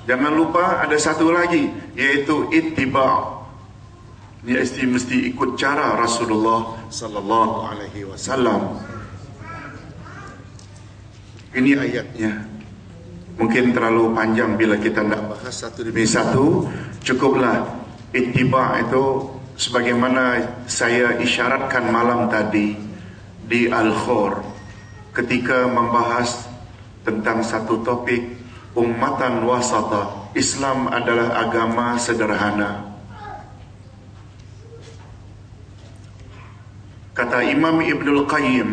Jangan lupa ada satu lagi, yaitu ittiba'. Dia mesti ikut cara Rasulullah sallallahu alaihi wasallam. Ini ayatnya. Mungkin terlalu panjang bila kita nak bahas satu demi satu. Cukuplah ittiba' itu sebagaimana saya isyaratkan malam tadi di Al-Khur ketika membahas tentang satu topik ummatan wasata. Islam adalah agama sederhana. Kata Imam Ibnul Qayyim,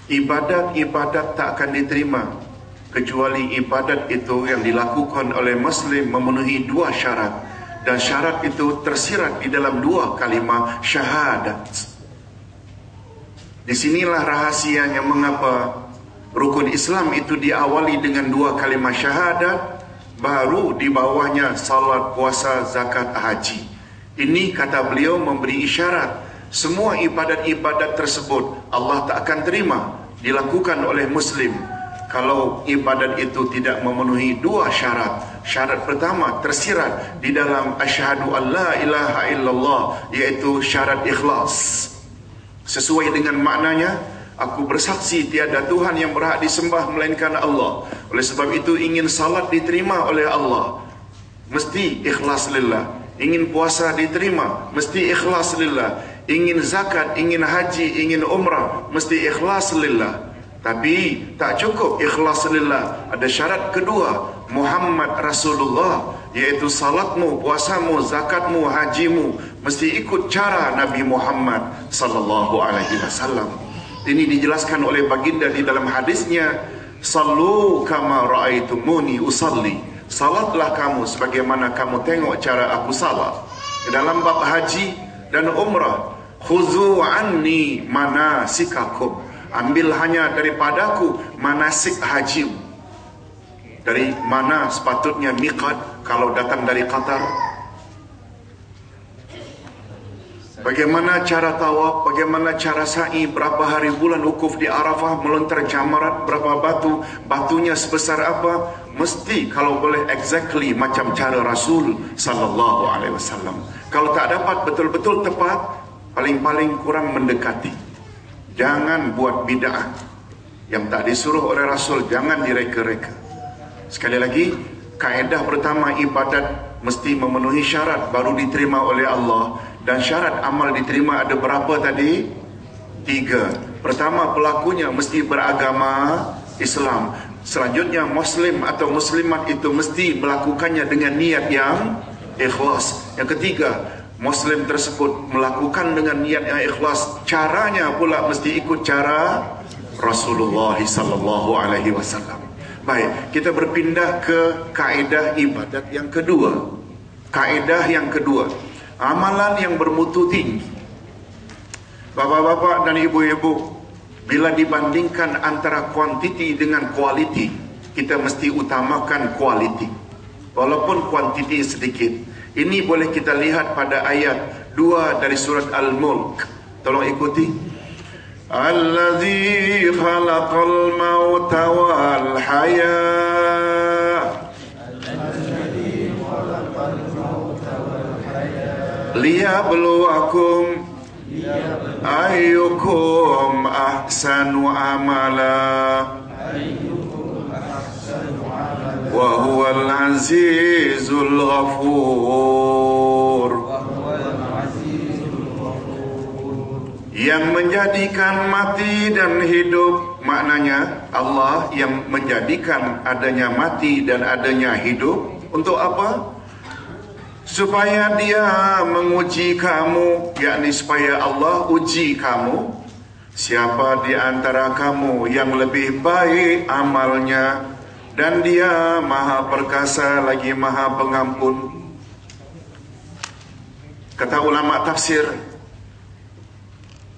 ibadat-ibadat tak akan diterima kecuali ibadat itu yang dilakukan oleh Muslim memenuhi dua syarat, dan syarat itu tersirat di dalam dua kalimah syahadat. Disinilah rahasianya mengapa rukun Islam itu diawali dengan dua kalimah syahadat, baru di bawahnya salat, puasa, zakat, haji. Ini kata beliau memberi isyarat semua ibadat-ibadat tersebut Allah tak akan terima dilakukan oleh Muslim kalau ibadat itu tidak memenuhi dua syarat. Syarat pertama tersirat di dalam asyhadu an la ilaha illallah, yaitu syarat ikhlas. Sesuai dengan maknanya, aku bersaksi tiada Tuhan yang berhak disembah melainkan Allah. Oleh sebab itu ingin salat diterima oleh Allah, mesti ikhlas lillah. Ingin puasa diterima, mesti ikhlas lillah. Ingin zakat, ingin haji, ingin umrah, mesti ikhlas lillah. Tapi tak cukup ikhlas lillah, ada syarat kedua, Muhammad Rasulullah, yaitu salatmu, puasamu, zakatmu, hajimu mesti ikut cara Nabi Muhammad sallallahu alaihi wasallam. Ini dijelaskan oleh baginda di dalam hadisnya, sallu kama raaitumuni usalli. Salatlah kamu sebagaimana kamu tengok cara aku salat. Dalam bab haji dan umrah, khuzu anni manasikakum, ambil hanya daripadaku manasik haji. Dari mana sepatutnya miqat kalau datang dari Qatar? Bagaimana cara tawaf, bagaimana cara sa'i, berapa hari bulan wukuf di Arafah, melontar jamarat, berapa batu, batunya sebesar apa, mesti kalau boleh exactly macam cara Rasul sallallahu alaihi wasallam. Kalau tak dapat betul-betul tepat, paling-paling kurang mendekati. Jangan buat bid'ah yang tak disuruh oleh Rasul, jangan direka-reka. Sekali lagi, kaedah pertama, ibadat mesti memenuhi syarat baru diterima oleh Allah. Dan syarat amal diterima ada berapa tadi? 3. Pertama, pelakunya mesti beragama Islam. Selanjutnya, Muslim atau Muslimat itu mesti melakukannya dengan niat yang ikhlas. Yang ketiga, Muslim tersebut melakukan dengan niat yang ikhlas. Caranya pula mesti ikut cara Rasulullah sallallahu alaihi wasallam. Baik, kita berpindah ke kaedah ibadat yang kedua. Kaedah yang kedua, amalan yang bermutu tinggi. Bapak-bapak dan ibu-ibu, bila dibandingkan antara kuantiti dengan quality, kita mesti utamakan quality, walaupun kuantiti sedikit. Ini boleh kita lihat pada ayat 2 dari surat Al-Mulk. Tolong ikuti. Allazi khalaqal mauta wal hayat liyabluwakum ayyukum ahsanu amala wa huwal azizul ghafur. Yang menjadikan mati dan hidup, maknanya Allah yang menjadikan adanya mati dan adanya hidup. Untuk apa? Supaya Dia menguji kamu, yakni supaya Allah uji kamu, siapa di antara kamu yang lebih baik amalnya, dan Dia Maha Perkasa lagi Maha Pengampun. Kata ulama tafsir,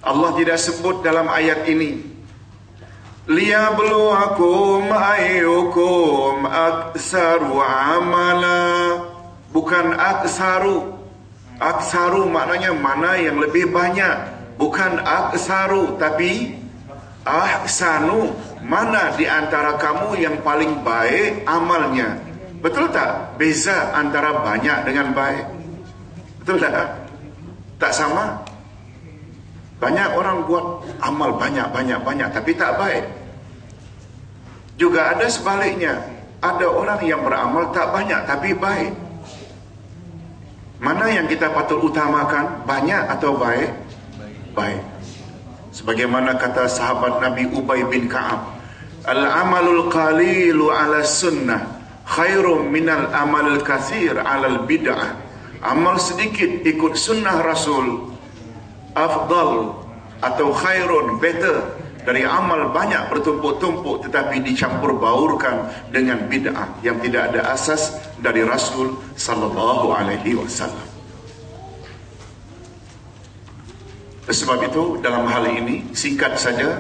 Allah tidak sebut dalam ayat ini liyabluwakum ayyukum aktsaru amala. Bukan aksaru. Aksaru maknanya mana yang lebih banyak. Bukan aksaru, tapi ahsanu, mana di antara kamu yang paling baik amalnya. Betul tak? Beza antara banyak dengan baik. Betul tak? Tak sama. Banyak orang buat amal banyak tapi tak baik. Juga ada sebaliknya. Ada orang yang beramal tak banyak tapi baik. Mana yang kita patut utamakan? Banyak atau baik? Baik. Sebagaimana kata sahabat Nabi Ubay bin Ka'ab, al-amalul qalilu ala sunnah khairum minal amal kathir alal bid'ah. Amal sedikit ikut sunnah Rasul afdal atau khairun, better dari amal banyak bertumpuk-tumpuk tetapi dicampur baurkan dengan bid'ah yang tidak ada asas dari Rasul sallallahu alaihi wasallam. Sebab itu dalam hal ini singkat saja,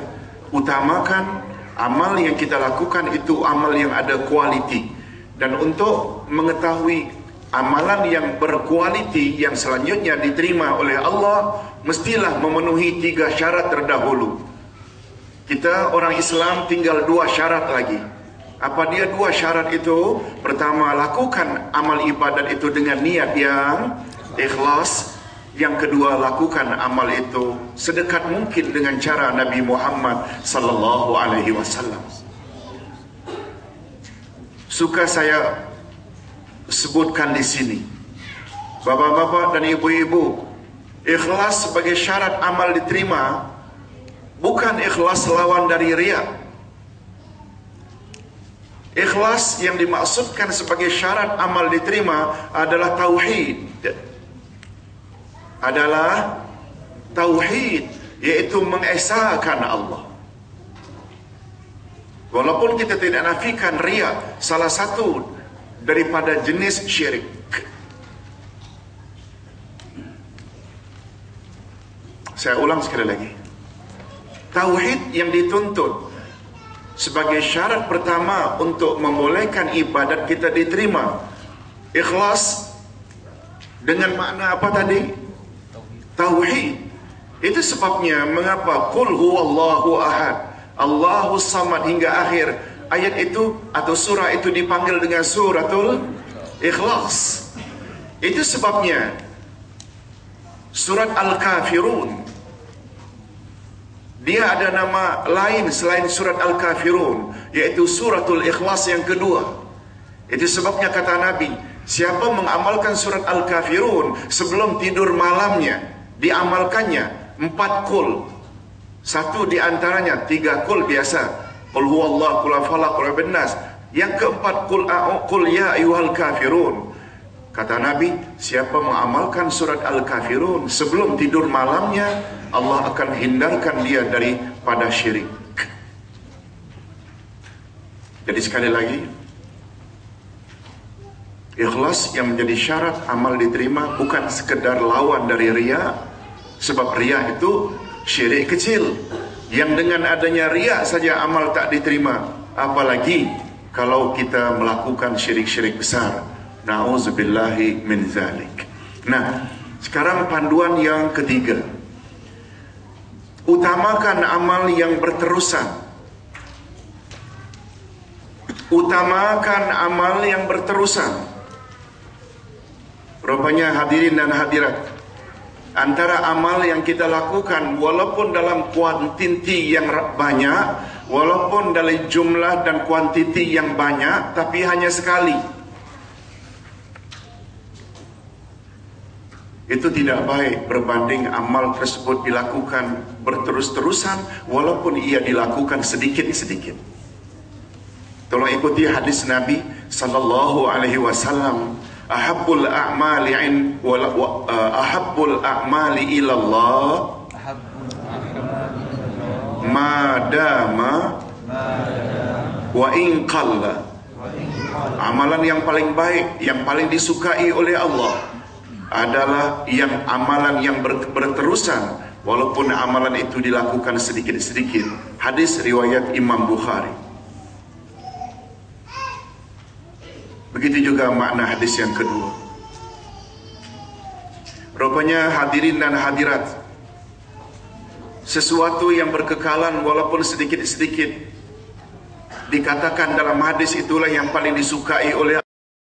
utamakan amal yang kita lakukan itu amal yang ada kualiti. Dan untuk mengetahui amalan yang berkualiti yang selanjutnya diterima oleh Allah, mestilah memenuhi 3 syarat terdahulu. Kita orang Islam tinggal 2 syarat lagi. Apa dia 2 syarat itu? Pertama, lakukan amal ibadat itu dengan niat yang ikhlas. Yang kedua, lakukan amal itu sedekat mungkin dengan cara Nabi Muhammad sallallahu alaihi wasallam. Suka saya sebutkan di sini, bapak-bapak dan ibu-ibu, ikhlas sebagai syarat amal diterima bukan ikhlas lawan dari riya. Ikhlas yang dimaksudkan sebagai syarat amal diterima adalah tauhid. Yaitu mengesahkan Allah. Walaupun kita tidak nafikan riya, salah satu daripada jenis syirik. Saya ulang sekali lagi. Tauhid yang dituntut sebagai syarat pertama untuk membolehkan ibadat kita diterima. Ikhlas dengan makna apa tadi? Tauhid. Itu sebabnya mengapa qul huwallahu ahad, Allahu samad hingga akhir ayat itu atau surah itu dipanggil dengan suratul Ikhlas. Itu sebabnya surat Al-Kafirun dia ada nama lain selain surat Al-Kafirun, yaitu suratul Ikhlas yang kedua. Itu sebabnya kata Nabi, siapa mengamalkan surat Al-Kafirun sebelum tidur malamnya, diamalkannya 4 kul. Satu di antaranya 3 kul biasa, qul huwallahu, qul falaq, qul binnas. Yang keempat qul ya ayyuhal kafirun. Kata Nabi, siapa mengamalkan surat Al-Kafirun sebelum tidur malamnya, Allah akan hindarkan dia daripada syirik. Jadi sekali lagi, ikhlas yang menjadi syarat amal diterima bukan sekedar lawan dari riya. Sebab riya itu syirik kecil yang dengan adanya riya saja amal tak diterima, apalagi kalau kita melakukan syirik-syirik besar. Na'udzubillahi min zalik. Nah, sekarang panduan yang ketiga, utamakan amal yang berterusan. Utamakan amal yang berterusan. Rupanya hadirin dan hadirat, antara amal yang kita lakukan walaupun dalam kuantiti yang banyak, walaupun dalam jumlah dan kuantiti yang banyak, tapi hanya sekali, itu tidak baik berbanding amal tersebut dilakukan berterus-terusan walaupun ia dilakukan sedikit-sedikit. Tolong ikuti hadis Nabi sallallahu alaihi wasallam, ahabbul a'mali ilallah madama wa in qalla. Amalan yang paling baik, yang paling disukai oleh Allah adalah amalan yang berterusan walaupun amalan itu dilakukan sedikit-sedikit. Hadis riwayat Imam Bukhari. Begitu juga makna hadis yang kedua. Rupanya hadirin dan hadirat, sesuatu yang berkekalan walaupun sedikit-sedikit, dikatakan dalam hadis itulah yang paling disukai oleh